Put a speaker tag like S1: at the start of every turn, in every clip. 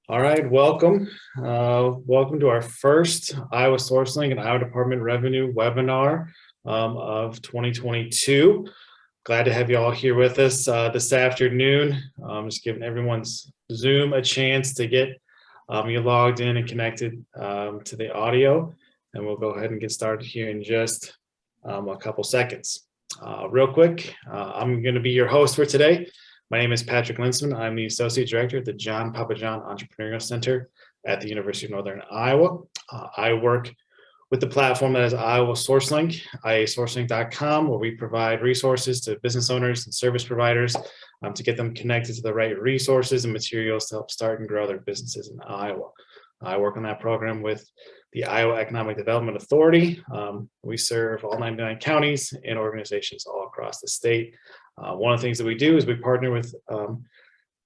S1: All right, welcome. Welcome to our first IASourceLink and Iowa Department Revenue webinar of 2022. Glad to have you all here with us this afternoon. Just giving everyone's Zoom a chance to get you logged in and connected to the audio. And we'll go ahead and get started here in just a couple seconds. Real quick, I'm going to be your host for today. My name is Patrick Linsman. I'm the Associate Director at the John Papajohn Entrepreneurial Center at the University of Northern Iowa. I work with the platform that is IASourceLink, IASourceLink.com, where we provide resources to business owners and service providers to get them connected to the right resources and materials to help start and grow their businesses in Iowa. I work on that program with the Iowa Economic Development Authority. We serve all 99 counties and organizations all across the state. One of the things that we do is we partner with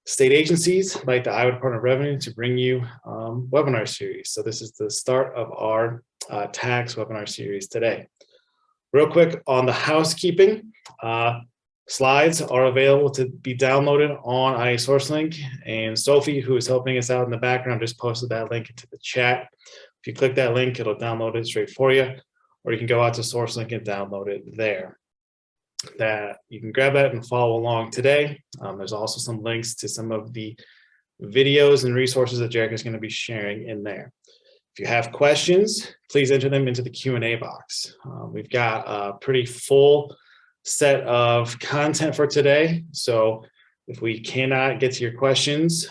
S1: state agencies like the Iowa Department of Revenue to bring you webinar series. So this is the start of our tax webinar series today. Real quick on the housekeeping, slides are available to be downloaded on IASourceLink, and Sophie, who is helping us out in the background, just posted that link into the chat. If you click that link, it'll download it straight for you, or you can go out to SourceLink and download it there. That you can grab that and follow along today. There's also some links to some of the videos and resources that Jerica is going to be sharing in there. If you have questions, please enter them into the Q&A box. We've got a pretty full set of content for today. So if we cannot get to your questions,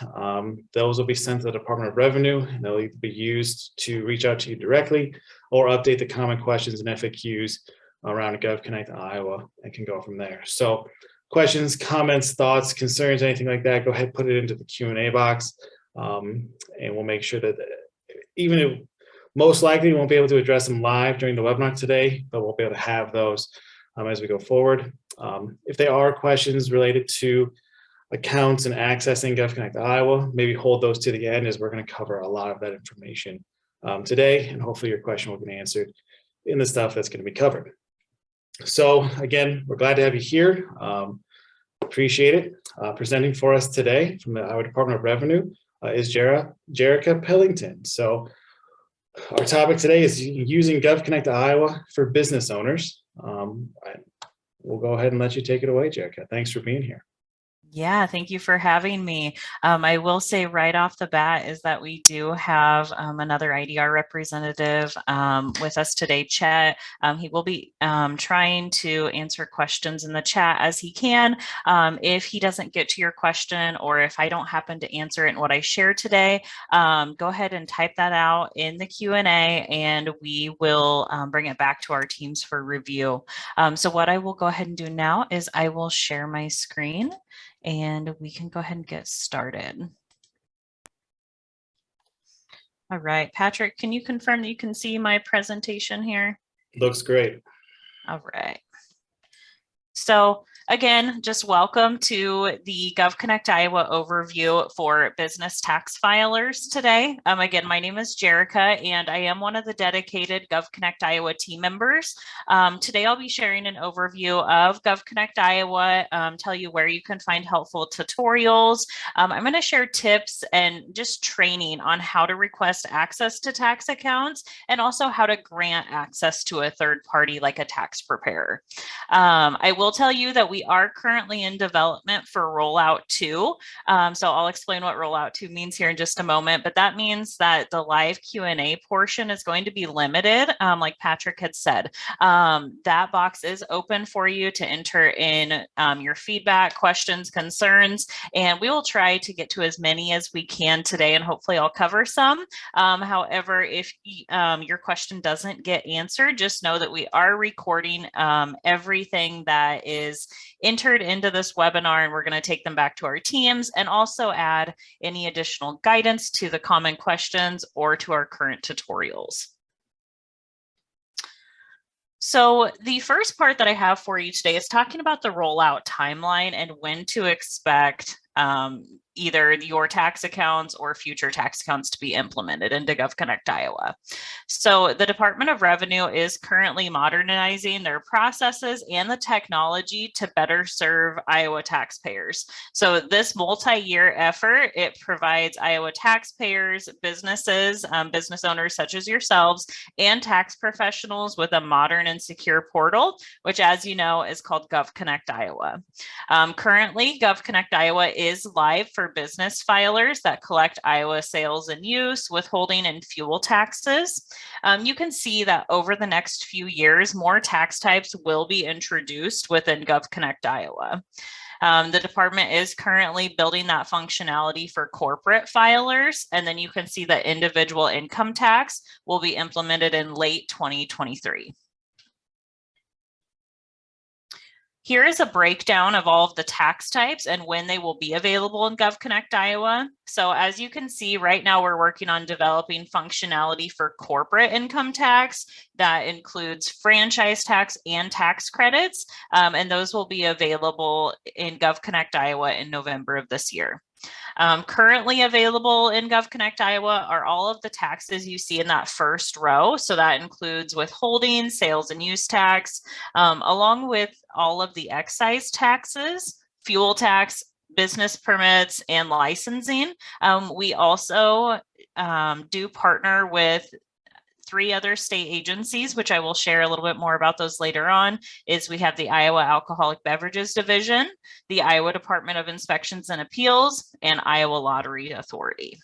S1: those will be sent to the Department of Revenue, and they'll either be used to reach out to you directly or update the common questions and FAQs around GovConnect Iowa and can go from there. So questions, comments, thoughts, concerns, anything like that, go ahead, put it into the Q&A box, and we'll make sure that even if most likely we won't be able to address them live during the webinar today, but we'll be able to have those as we go forward. If there are questions related to accounts and accessing GovConnect Iowa, maybe hold those to the end, as we're going to cover a lot of that information today, and hopefully your question will get answered in the stuff that's going to be covered. So again, we're glad to have you here. Appreciate it. Presenting for us today from the Iowa Department of Revenue is Jerica Pillington. So our topic today is using GovConnect Iowa for business owners. We'll go ahead and let you take it away, Jerica. Thanks for being here.
S2: Yeah, thank you for having me. I will say right off the bat is that we do have another IDR representative with us today, Chet. He will be trying to answer questions in the chat as he can. If he doesn't get to your question, or if I don't happen to answer it in what I share today, go ahead and type that out in the Q&A, and we will bring it back to our teams for review. So what I will go ahead and do now is I will share my screen, and we can go ahead and get started. All right, Patrick, can you confirm that you can see my presentation here?
S1: Looks great.
S2: All right. So again, just welcome to the GovConnect Iowa overview for business tax filers today. Again, my name is Jerica, and I am one of the dedicated GovConnect Iowa team members. Today, I'll be sharing an overview of GovConnect Iowa, tell you where you can find helpful tutorials. I'm going to share tips and just training on how to request access to tax accounts, and also how to grant access to a third party like a tax preparer. I will tell you that we are currently in development for Rollout 2. So I'll explain what Rollout 2 means here in just a moment, but that means that the live Q&A portion is going to be limited, like Patrick had said. That box is open for you to enter in your feedback, questions, concerns, and we will try to get to as many as we can today, and hopefully I'll cover some. However, if your question doesn't get answered, just know that we are recording everything that is entered into this webinar, and we're going to take them back to our teams and also add any additional guidance to the common questions or to our current tutorials. So the first part that I have for you today is talking about the rollout timeline and when to expect either your tax accounts or future tax accounts to be implemented into GovConnect Iowa. So the Department of Revenue is currently modernizing their processes and the technology to better serve Iowa taxpayers. So this multi-year effort, it provides Iowa taxpayers, businesses, business owners such as yourselves, and tax professionals with a modern and secure portal, which, as you know, is called GovConnect Iowa. Currently, GovConnect Iowa is live for business filers that collect Iowa sales and use, withholding, and fuel taxes. You can see that over the next few years, more tax types will be introduced within GovConnect Iowa. The department is currently building that functionality for corporate filers, and then you can see that individual income tax will be implemented in late 2023. Here is a breakdown of all of the tax types and when they will be available in GovConnect Iowa. So as you can see, right now we're working on developing functionality for corporate income tax that includes franchise tax and tax credits, and those will be available in GovConnect Iowa in November of this year. Currently available in GovConnect Iowa are all of the taxes you see in that first row. So that includes withholding, sales and use tax, along with all of the excise taxes, fuel tax, business permits, and licensing. We also do partner with 3 other state agencies, which I will share a little bit more about those later on. Is we have the Iowa Alcoholic Beverages Division, the Iowa Department of Inspections and Appeals, and Iowa Lottery Authority.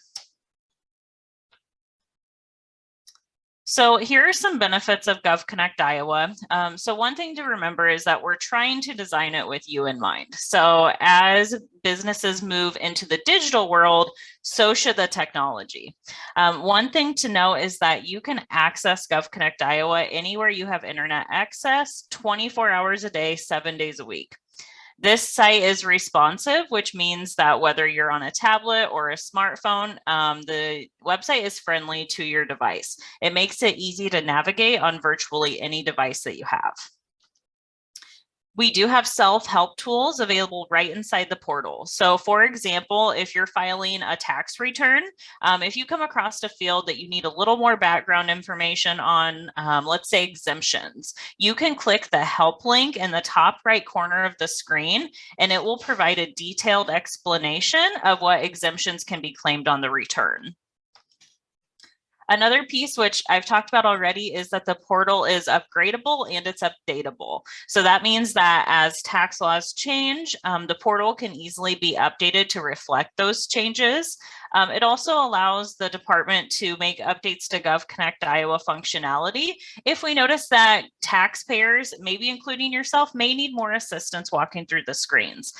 S2: So here are some benefits of GovConnect Iowa. So one thing to remember is that we're trying to design it with you in mind. So as businesses move into the digital world, so should the technology. One thing to know is that you can access GovConnect Iowa anywhere you have internet access, 24 hours a day, 7 days a week. This site is responsive, which means that whether you're on a tablet or a smartphone, the website is friendly to your device. It makes it easy to navigate on virtually any device that you have. We do have self-help tools available right inside the portal. So for example, if you're filing a tax return, if you come across a field that you need a little more background information on, let's say exemptions, you can click the help link in the top right corner of the screen, and it will provide a detailed explanation of what exemptions can be claimed on the return. Another piece, which I've talked about already, is that the portal is upgradable and it's updatable. So that means that as tax laws change, the portal can easily be updated to reflect those changes. It also allows the department to make updates to GovConnect Iowa functionality if we notice that taxpayers, maybe including yourself, may need more assistance walking through the screens.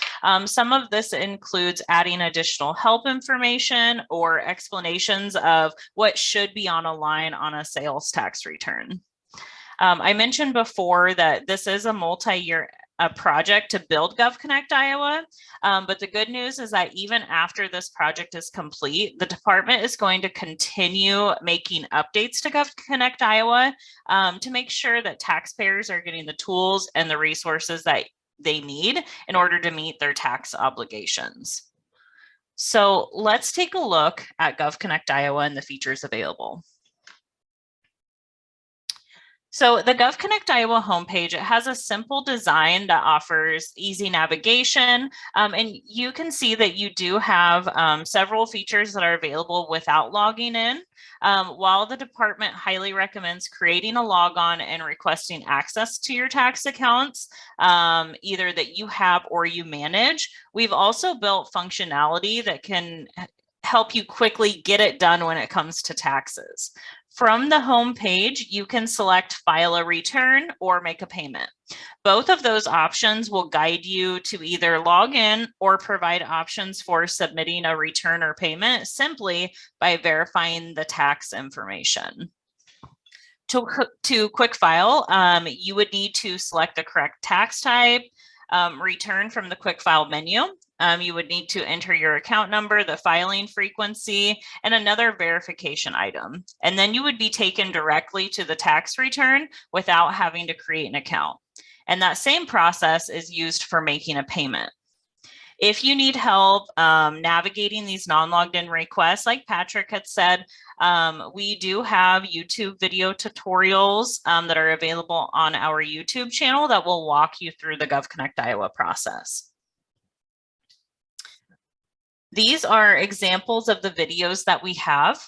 S2: Some of this includes adding additional help information or explanations of what should be on a line on a sales tax return. I mentioned before that this is a multi-year project to build GovConnect Iowa, but the good news is that even after this project is complete, the department is going to continue making updates to GovConnect Iowa to make sure that taxpayers are getting the tools and the resources that they need in order to meet their tax obligations. So let's take a look at GovConnect Iowa and the features available. So the GovConnect Iowa homepage, it has a simple design that offers easy navigation, and you can see that you do have several features that are available without logging in. While the department highly recommends creating a logon and requesting access to your tax accounts, either that you have or you manage, we've also built functionality that can help you quickly get it done when it comes to taxes. From the home page, you can select file a return or make a payment. Both of those options will guide you to either log in or provide options for submitting a return or payment simply by verifying the tax information. To quick file, you would need to select the correct tax type, return from the quick file menu. You would need to enter your account number, the filing frequency, and another verification item. And then you would be taken directly to the tax return without having to create an account. And that same process is used for making a payment. If you need help navigating these non-logged in requests, like Patrick had said, we do have YouTube video tutorials that are available on our YouTube channel that will walk you through the GovConnectIowa process. These are examples of the videos that we have.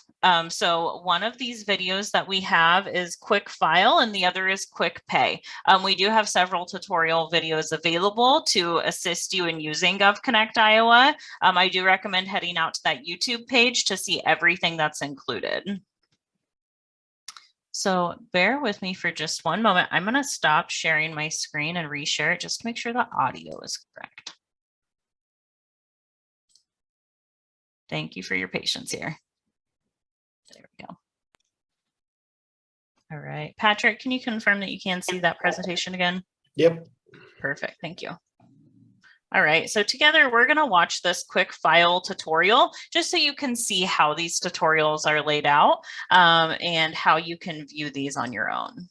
S2: So one of these videos that we have is Quick File and the other is Quick Pay. We do have several tutorial videos available to assist you in using GovConnectIowa. I do recommend heading out to that YouTube page to see everything that's included. So bear with me for just one moment. I'm going to stop sharing my screen and reshare it just to make sure the audio is correct. Thank you for your patience here. There we go. All right, Patrick, can you confirm that you can see that presentation again?
S1: Yep.
S2: Perfect, thank you. All right, so together we're gonna watch this quick file tutorial just so you can see how these tutorials are laid out and how you can view these on your own.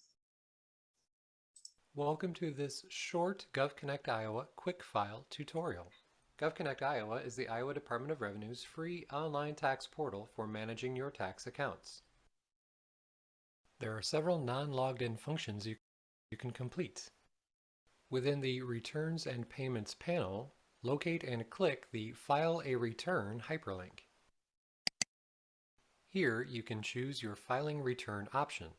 S3: Welcome to this short GovConnectIowa quick file tutorial. GovConnectIowa is the Iowa Department of Revenue's free online tax portal for managing your tax accounts. There are several non-logged in functions you can complete. Within the Returns and Payments panel, locate and click the File a Return hyperlink. Here you can choose your filing return option.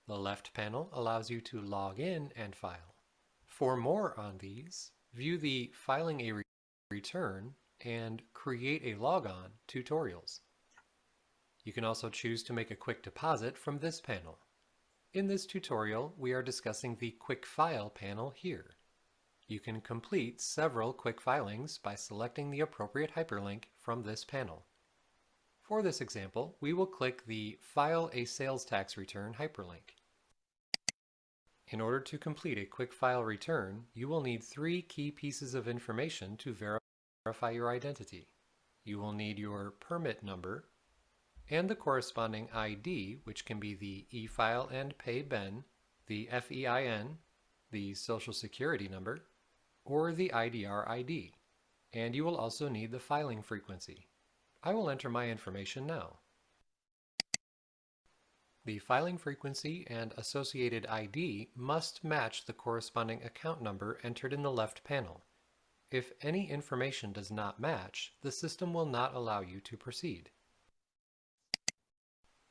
S3: The left panel allows you to log in and file. For more on these, view the Filing a Return and Create a Logon tutorials. You can also choose to make a quick deposit from this panel. In this tutorial, we are discussing the Quick File panel here. You can complete several quick filings by selecting the appropriate hyperlink from this panel. For this example, we will click the File a Sales Tax Return hyperlink. In order to complete a quick file return, you will need 3 key pieces of information to verify your identity. You will need your permit number and the corresponding ID, which can be the e-file and pay BEN, the FEIN, the Social Security number, or the IDR ID. And you will also need the filing frequency. I will enter my information now. The filing frequency and associated ID must match the corresponding account number entered in the left panel. If any information does not match, the system will not allow you to proceed.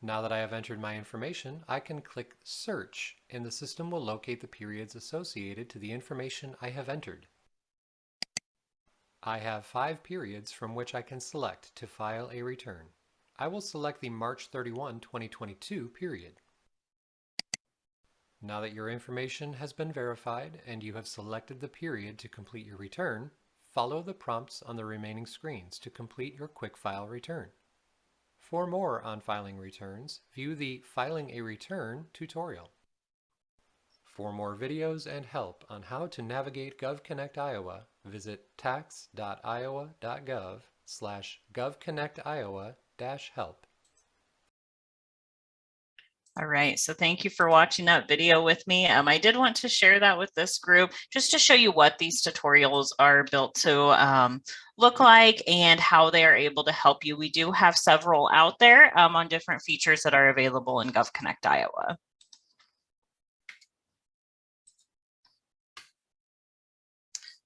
S3: Now that I have entered my information, I can click Search, and the system will locate the periods associated to the information I have entered. I have 5 periods from which I can select to file a return. I will select the March 31, 2022 period. Now that your information has been verified and you have selected the period to complete your return, follow the prompts on the remaining screens to complete your quick file return. For more on filing returns, view the Filing a Return tutorial. For more videos and help on how to navigate GovConnectIowa, visit tax.iowa.gov/GovConnectIowa-help.
S2: All right, so thank you for watching that video with me. I did want to share that with this group just to show you what these tutorials are built to look like and how they are able to help you. We do have several out there on different features that are available in GovConnectIowa.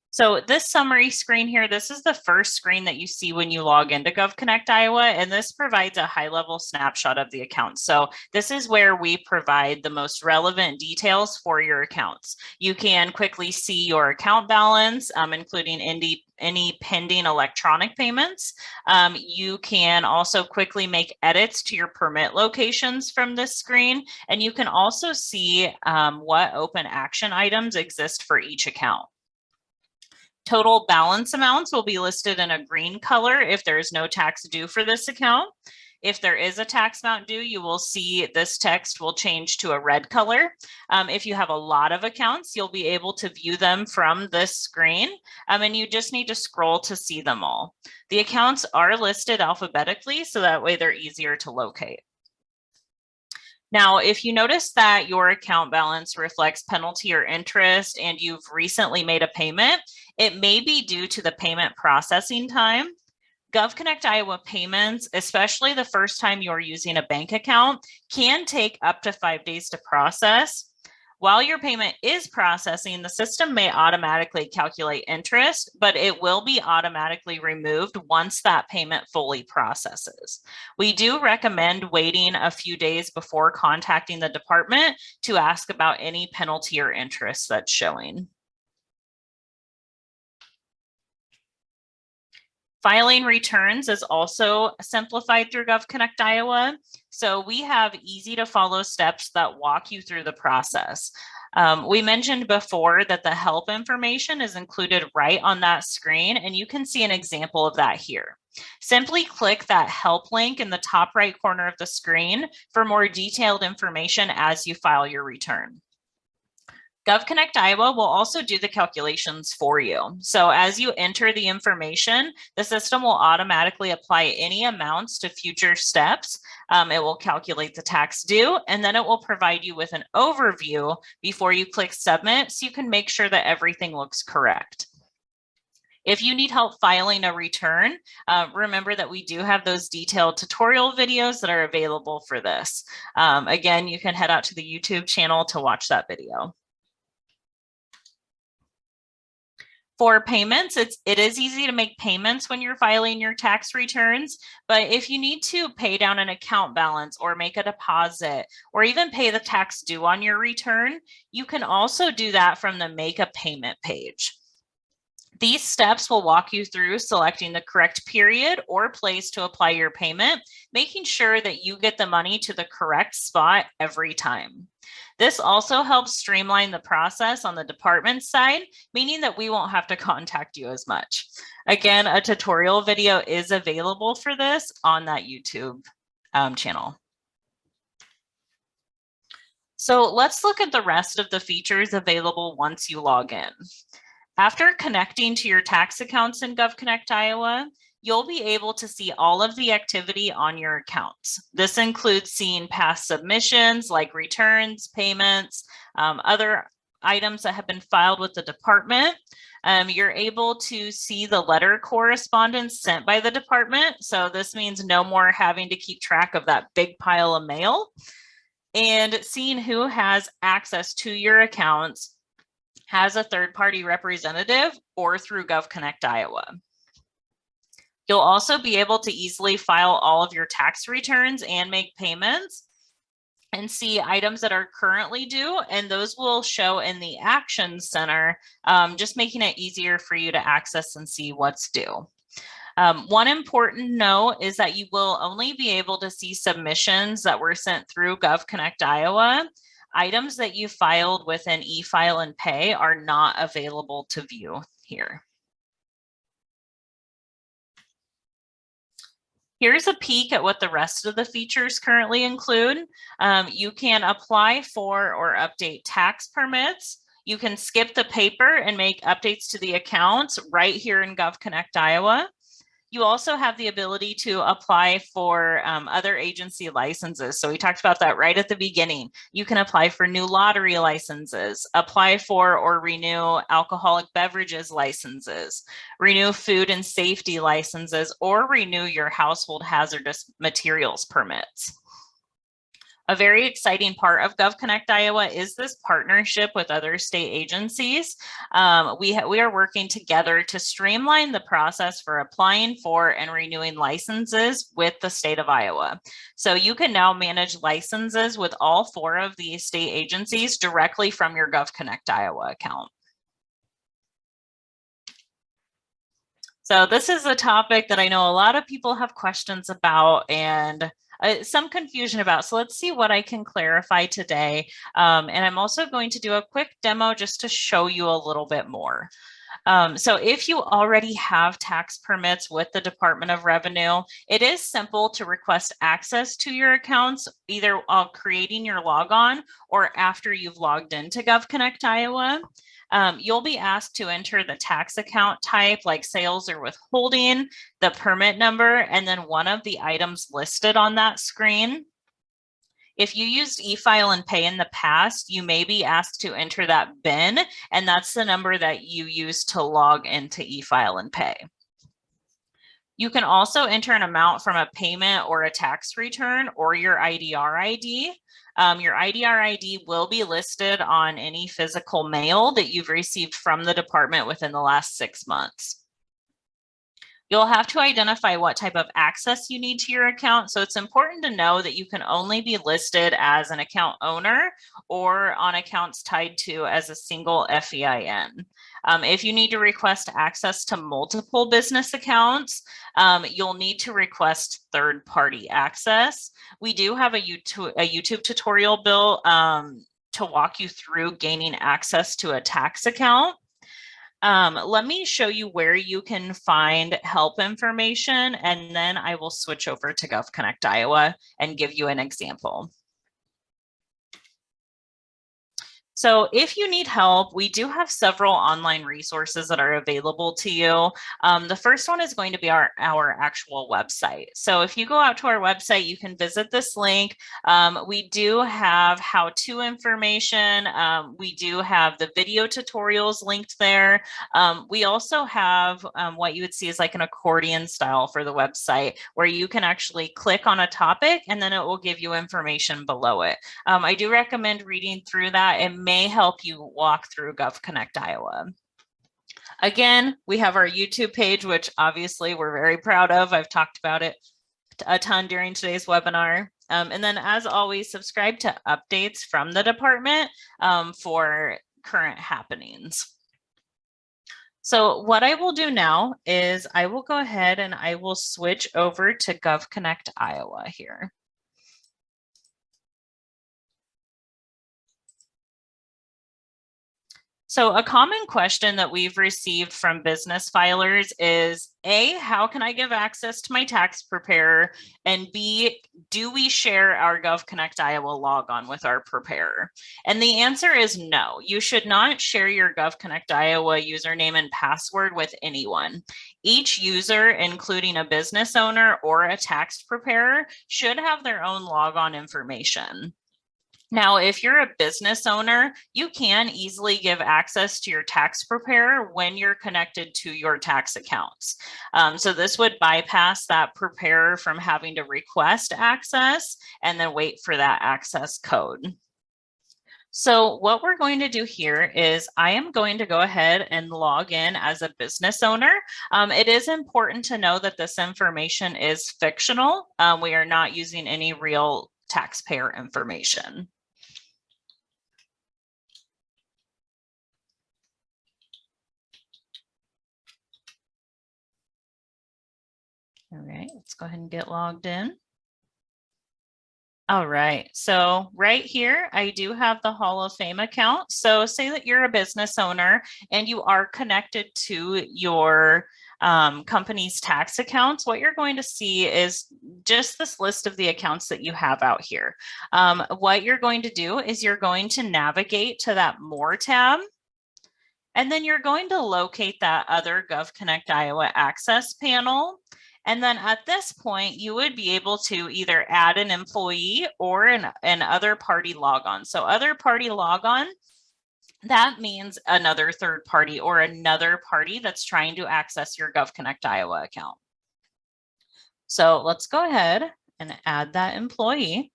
S2: So this summary screen here, this is the first screen that you see when you log into GovConnectIowa, and this provides a high-level snapshot of the account. So this is where we provide the most relevant details for your accounts. You can quickly see your account balance, including any pending electronic payments. You can also quickly make edits to your permit locations from this screen, and you can also see what open action items exist for each account. Total balance amounts will be listed in a green color if there is no tax due for this account. If there is a tax amount due, you will see this text will change to a red color. If you have a lot of accounts, you'll be able to view them from this screen, and you just need to scroll to see them all. The accounts are listed alphabetically, so that way they're easier to locate. Now, if you notice that your account balance reflects penalty or interest and you've recently made a payment, it may be due to the payment processing time. GovConnectIowa payments, especially the first time you're using a bank account, can take up to 5 days to process. While your payment is processing, the system may automatically calculate interest, but it will be automatically removed once that payment fully processes. We do recommend waiting a few days before contacting the department to ask about any penalty or interest that's showing. Filing returns is also simplified through GovConnectIowa. So we have easy to follow steps that walk you through the process. We mentioned before that the help information is included right on that screen, and you can see an example of that here. Simply click that help link in the top right corner of the screen for more detailed information as you file your return. GovConnectIowa will also do the calculations for you. So as you enter the information, the system will automatically apply any amounts to future steps. It will calculate the tax due, and then it will provide you with an overview before you click submit, so you can make sure that everything looks correct. If you need help filing a return, remember that we do have those detailed tutorial videos that are available for this. Again, you can head out to the YouTube channel to watch that video. For payments, it is easy to make payments when you're filing your tax returns, but if you need to pay down an account balance or make a deposit or even pay the tax due on your return, you can also do that from the Make a Payment page. These steps will walk you through selecting the correct period or place to apply your payment, making sure that you get the money to the correct spot every time. This also helps streamline the process on the department side, meaning that we won't have to contact you as much. Again, a tutorial video is available for this on that YouTube channel. So let's look at the rest of the features available once you log in. After connecting to your tax accounts in GovConnectIowa, you'll be able to see all of the activity on your accounts. This includes seeing past submissions like returns, payments, other items that have been filed with the department. You're able to see the letter correspondence sent by the department. So this means no more having to keep track of that big pile of mail. And seeing who has access to your accounts as a third-party representative or through GovConnectIowa. You'll also be able to easily file all of your tax returns and make payments and see items that are currently due, and those will show in the Actions Center, just making it easier for you to access and see what's due. One important note is that you will only be able to see submissions that were sent through GovConnectIowa. Items that you filed within e-file and pay are not available to view here. Here's a peek at what the rest of the features currently include. You can apply for or update tax permits. You can skip the paper and make updates to the accounts right here in GovConnectIowa. You also have the ability to apply for other agency licenses. So we talked about that right at the beginning. You can apply for new lottery licenses, apply for or renew alcoholic beverages licenses, renew food and safety licenses, or renew your household hazardous materials permits. A very exciting part of GovConnectIowa is this partnership with other state agencies. We are working together to streamline the process for applying for and renewing licenses with the state of Iowa. So you can now manage licenses with all 4 of these state agencies directly from your GovConnectIowa account. So this is a topic that I know a lot of people have questions about and some confusion about. So let's see what I can clarify today. And I'm also going to do a quick demo just to show you a little bit more. So if you already have tax permits with the Department of Revenue, it is simple to request access to your accounts, either while creating your logon or after you've logged into GovConnectIowa. You'll be asked to enter the tax account type like sales or withholding, the permit number, and then one of the items listed on that screen. If you used eFile and Pay in the past, you may be asked to enter that BIN, and that's the number that you use to log into eFile and Pay. You can also enter an amount from a payment or a tax return or your IDR ID. Your IDR ID will be listed on any physical mail that you've received from the department within the last 6 months. You'll have to identify what type of access you need to your account. So it's important to know that you can only be listed as an account owner or on accounts tied to as a single FEIN. If you need to request access to multiple business accounts, you'll need to request third-party access. We do have a YouTube tutorial built to walk you through gaining access to a tax account. Let me show you where you can find help information, and then I will switch over to GovConnectIowa and give you an example. So if you need help, we do have several online resources that are available to you. The first one is going to be our actual website. So if you go out to our website, you can visit this link. We do have how-to information. We do have the video tutorials linked there. We also have what you would see is like an accordion style for the website, where you can actually click on a topic and then it will give you information below it. I do recommend reading through that. It may help you walk through GovConnectIowa. Again, we have our YouTube page, which obviously we're very proud of. I've talked about it a ton during today's webinar. And then as always, subscribe to updates from the department for current happenings. So what I will do now is I will go ahead and I will switch over to GovConnectIowa here. So a common question that we've received from business filers is A, how can I give access to my tax preparer? And B, do we share our GovConnectIowa logon with our preparer? And the answer is no. You should not share your GovConnectIowa username and password with anyone. Each user, including a business owner or a tax preparer, should have their own logon information. Now, if you're a business owner, you can easily give access to your tax preparer when you're connected to your tax accounts. So this would bypass that preparer from having to request access and then wait for that access code. So what we're going to do here is I am going to go ahead and log in as a business owner. It is important to know that this information is fictional. We are not using any real taxpayer information. All right, let's go ahead and get logged in. All right, so right here, I do have the Hall of Fame account. So say that you're a business owner and you are connected to your company's tax accounts. What you're going to see is just this list of the accounts that you have out here. What you're going to do is you're going to navigate to that More tab. And then you're going to locate that other GovConnectIowa access panel. And then at this point, you would be able to either add an employee or an other party logon. So other party logon, that means another third party or another party that's trying to access your GovConnectIowa account. So let's go ahead and add that employee.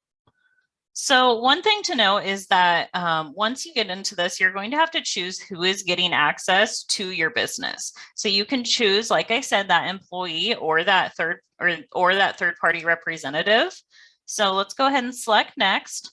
S2: So one thing to know is that once you get into this, you're going to have to choose who is getting access to your business. So you can choose, like I said, that employee or that third party representative. So let's go ahead and select next.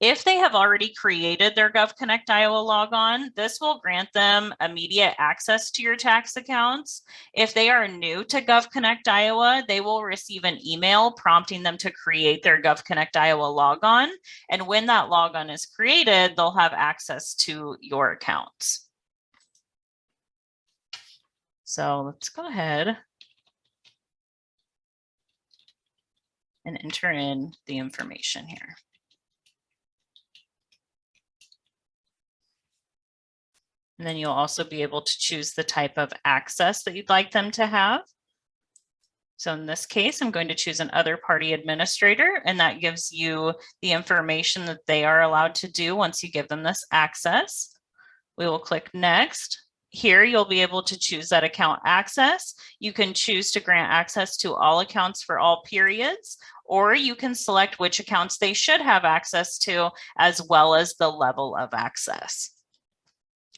S2: If they have already created their GovConnectIowa logon, this will grant them immediate access to your tax accounts. If they are new to GovConnectIowa, they will receive an email prompting them to create their GovConnectIowa logon. And when that logon is created, they'll have access to your accounts. So let's go ahead and enter in the information here. And then you'll also be able to choose the type of access that you'd like them to have. So in this case, I'm going to choose an other party administrator, and that gives you the information that they are allowed to do once you give them this access. We will click next. Here, you'll be able to choose that account access. You can choose to grant access to all accounts for all periods, or you can select which accounts they should have access to, as well as the level of access.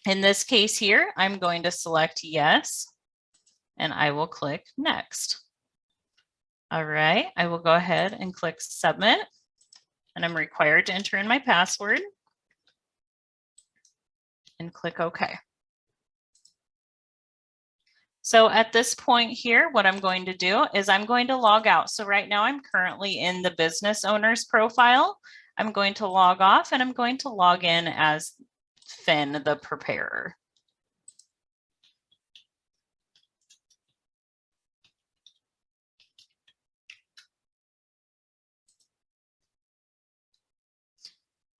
S2: In this case here, I'm going to select yes, and I will click next. All right, I will go ahead and click submit, and I'm required to enter in my password and click OK. So at this point here, what I'm going to do is I'm going to log out. So right now I'm currently in the business owner's profile. I'm going to log off, and I'm going to log in as Finn, the preparer.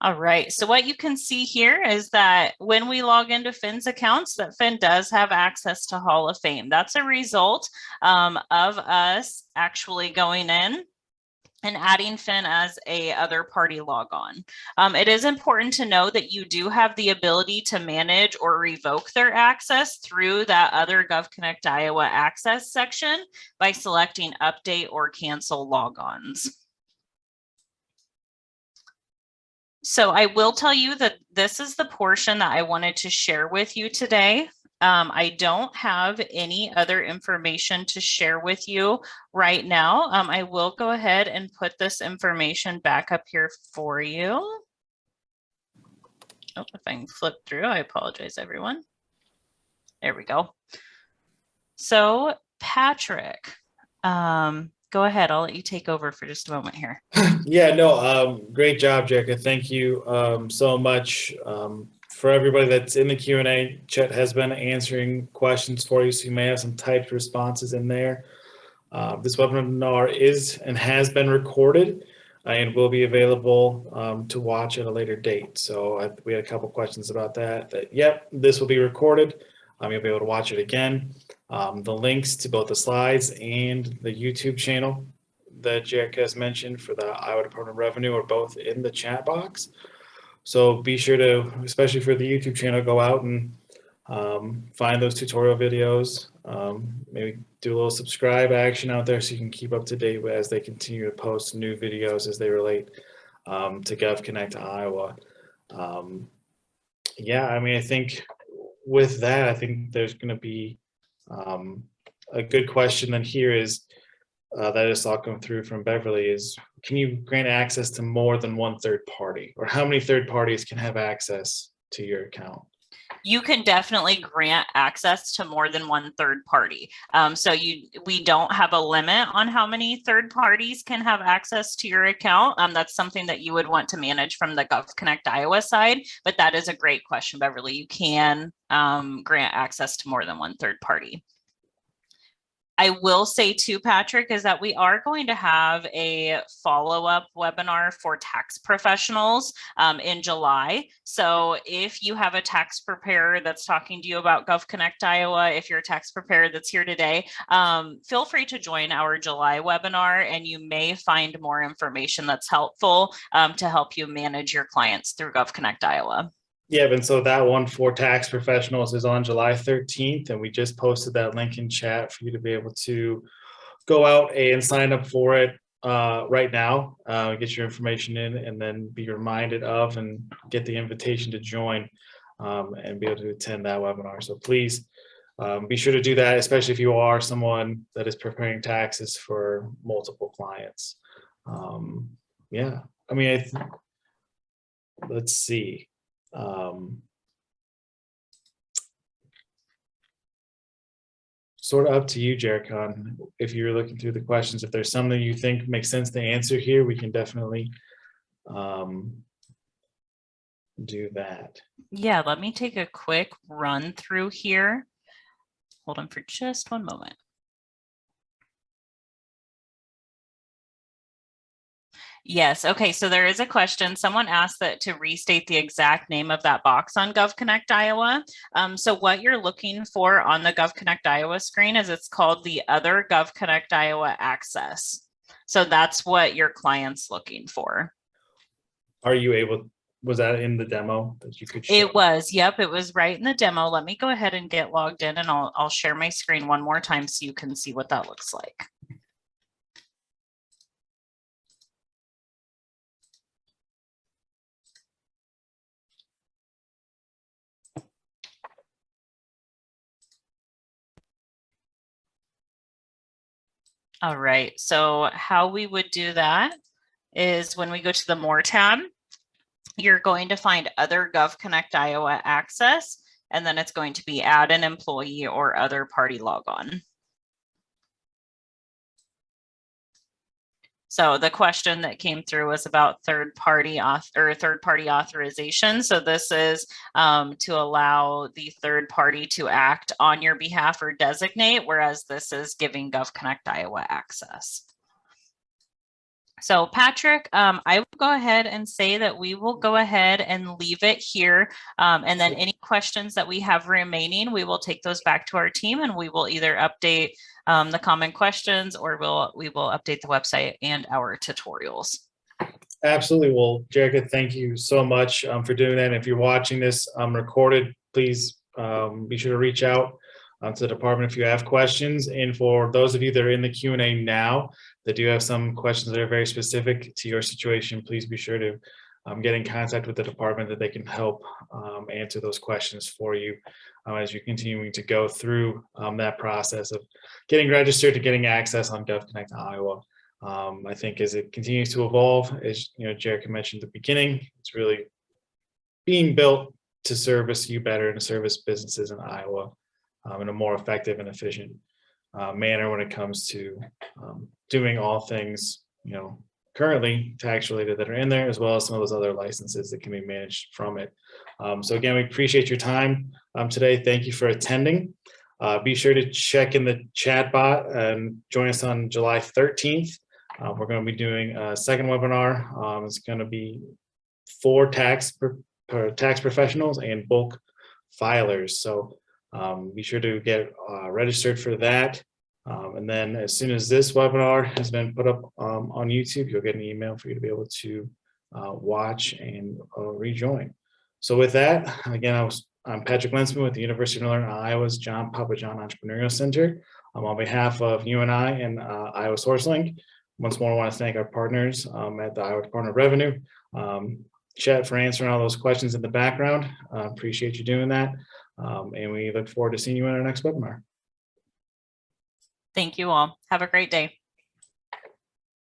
S2: All right, so what you can see here is that when we log into Finn's accounts, that Finn does have access to Hall of Fame. That's a result of us actually going in and adding Finn as a other party logon. It is important to know that you do have the ability to manage or revoke their access through that other GovConnectIowa access section by selecting update or cancel logons. So I will tell you that this is the portion that I wanted to share with you today. I don't have any other information to share with you right now. I will go ahead and put this information back up here for you. Oh, if I can flip through, I apologize, everyone. There we go. So Patrick, go ahead. I'll let you take over for just a moment here.
S1: Yeah, no, great job, Jerica. Thank you so much. For everybody that's in the Q&A, Chet has been answering questions for you, so you may have some typed responses in there. This webinar is and has been recorded and will be available to watch at a later date. So we had a couple questions about that. Yep, this will be recorded. You'll be able to watch it again. The links to both the slides and the YouTube channel that Jerica has mentioned for the Iowa Department of Revenue are both in the chat box. So be sure to, especially for the YouTube channel, go out and find those tutorial videos. Maybe do a little subscribe action out there so you can keep up to date as they continue to post new videos as they relate to GovConnectIowa. Yeah, I mean, I think with that, I think there's going to be a good question then here is, that I saw come through from Beverly is, can you grant access to more than one third party, or how many third parties can have access to your account?
S2: You can definitely grant access to more than one third party. So we don't have a limit on how many third parties can have access to your account. That's something that you would want to manage from the GovConnectIowa side, but that is a great question, Beverly. You can grant access to more than one third party. I will say too, Patrick, is that we are going to have a follow-up webinar for tax professionals in July. So if you have a tax preparer that's talking to you about GovConnectIowa, if you're a tax preparer that's here today, feel free to join our July webinar, and you may find more information that's helpful to help you manage your clients through GovConnectIowa.
S1: Yeah, and so that one for tax professionals is on July 13th, and we just posted that link in chat for you to be able to go out and sign up for it right now, get your information in, and then be reminded of and get the invitation to join and be able to attend that webinar. So please be sure to do that, especially if you are someone that is preparing taxes for multiple clients. Yeah, I mean, let's see. Sort of up to you, Jerica, if you're looking through the questions. If there's something you think makes sense to answer here, we can definitely do that.
S2: Yeah, let me take a quick run through here. Hold on for just one moment. Yes. Okay. So there is a question. Someone asked that to restate the exact name of that box on GovConnect Iowa. So what you're looking for on the GovConnect Iowa screen is it's called the Other GovConnect Iowa Access. So that's what your client's looking for.
S1: Are you able, was that in the demo that you could show?
S2: It was. Yep. It was right in the demo. Let me go ahead and get logged in, and I'll share my screen one more time so you can see what that looks like. All right, so how we would do that is when we go to the More tab, you're going to find Other GovConnect Iowa Access, and then it's going to be Add an Employee or Other Party Logon. So the question that came through was about third-party authorization. So this is to allow the third party to act on your behalf or designate, whereas this is giving GovConnect Iowa access. So Patrick, I will go ahead and say that we will go ahead and leave it here. And then any questions that we have remaining, we will take those back to our team, and we will either update the common questions, or we will update the website and our tutorials.
S1: Absolutely. Well, Jerica, thank you so much for doing that. And if you're watching this recorded, please be sure to reach out to the department if you have questions. And for those of you that are in the Q&A now that do have some questions that are very specific to your situation, please be sure to get in contact with the department that they can help answer those questions for you as you're continuing to go through that process of getting registered to getting access on GovConnect Iowa. I think as it continues to evolve, as Jerica mentioned at the beginning, it's really being built to service you better and to service businesses in Iowa in a more effective and efficient manner when it comes to doing all things, currently tax related that are in there, as well as some of those other licenses that can be managed from it. So again, we appreciate your time today. Thank you for attending. Be sure to check in the chat bot and join us on July 13th. We're going to be doing a second webinar. It's going to be for tax professionals and bulk filers. So be sure to get registered for that. And then as soon as this webinar has been put up on YouTube, you'll get an email for you to be able to watch and rejoin. So with that, again, I'm Patrick Lensman with the University of Northern Iowa's John Papa John Entrepreneurial Center. On behalf of UNI and IASourceLink, once more, I want to thank our partners at the Iowa Department of Revenue, Chet, for answering all those questions in the background. Appreciate you doing that. And we look forward to seeing you in our next webinar.
S2: Thank you all. Have a great day.